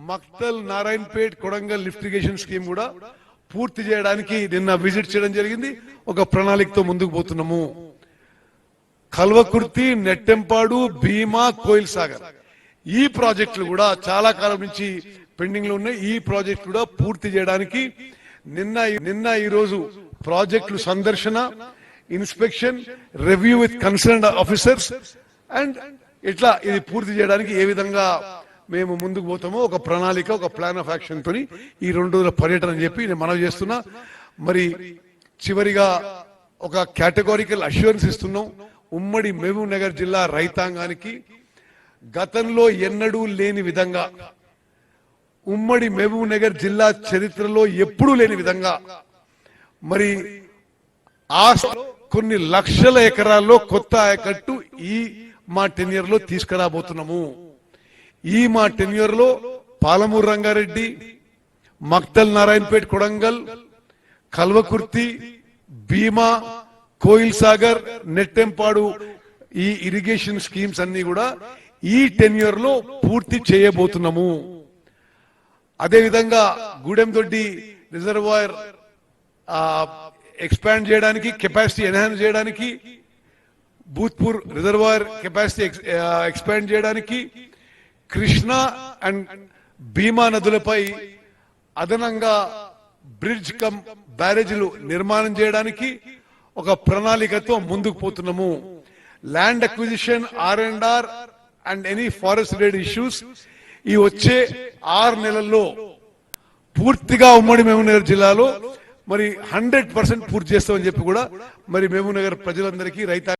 Makthal Narayanpet Kodangal lift irrigation scheme కూడా పూర్తి చేయడానికి నిన్న విజిట్ చేయడం జరిగింది. ఒక ప్రణాళికతో ముందుకు పోతున్నాము. కల్వకుర్తి, నెట్టెంపాడు, భీమా, కోయిల్ సాగర్ ఈ ప్రాజెక్టులు కూడా చాలా కాలం నుంచి పెండింగ్ లో ఉన్నాయి. ఈ ప్రాజెక్టు కూడా పూర్తి చేయడానికి నిన్న ఈ రోజు ప్రాజెక్టులు సందర్శన, inspection, review with concerned officers and ఇట్లా ఇది పూర్తి చేయడానికి ఏ విధంగా మేము ముందుకు పోతామో ఒక ప్రణాళిక, ఒక ప్లాన్ ఆఫ్ యాక్షన్ తోని ఈ 2 రోజుల పర్యటన అని చెప్పి నేను మనవి చేస్తున్నా. మరి చివరిగా ఒక కేటగారికల్ అష్యూరెన్స్ ఇస్తున్నాం. ఉమ్మడి మహబూబ్ నగర్ జిల్లా రైతాంగానికి గతంలో ఎన్నడూ లేని విధంగా, ఉమ్మడి మహబూబ్ నగర్ జిల్లా చరిత్రలో ఎప్పుడూ లేని విధంగా మరి కొన్ని లక్షల ఎకరాల్లో కొత్త ఆయకట్టు ఈ మా టెన్యూర్ లో తీసుకురాబోతున్నాము. ఈ మా టెన్యూర్ లో పాలమూరు రంగారెడ్డి, మక్తల్ నారాయణపేట్ కొడంగల్, కల్వకుర్తి, భీమా, కోయిల్ సాగర్, నెట్టెంపాడు ఈ ఇరిగేషన్ స్కీమ్స్ అన్ని కూడా ఈ టెన్యూర్ లో పూర్తి చేయబోతున్నాము. అదేవిధంగా గూడెందొడ్డి రిజర్వాయర్ ఎక్స్పాండ్ చేయడానికి, కెపాసిటీ ఎన్హాన్స్ చేయడానికి, భూత్పూర్ రిజర్వాయర్ కెపాసిటీ ఎక్స్పాండ్ చేయడానికి, కృష్ణా అండ్ భీమా నదులపై అదనంగా బ్రిడ్జ్ కమ్ బ్యారేజీలు నిర్మాణం చేయడానికి ఒక ప్రణాళికతో ముందుకు పోతున్నాము. Land acquisition, R&R and any forest related issues ఈ వచ్చే 6 నెలల్లో పూర్తిగా ఉమ్మడి మహబూబ్ నగర్ జిల్లాలో మరి 100% పూర్తి చేస్తామని చెప్పి కూడా మరి మహబూబ్ నగర్ ప్రజలందరికీ రైతాంగ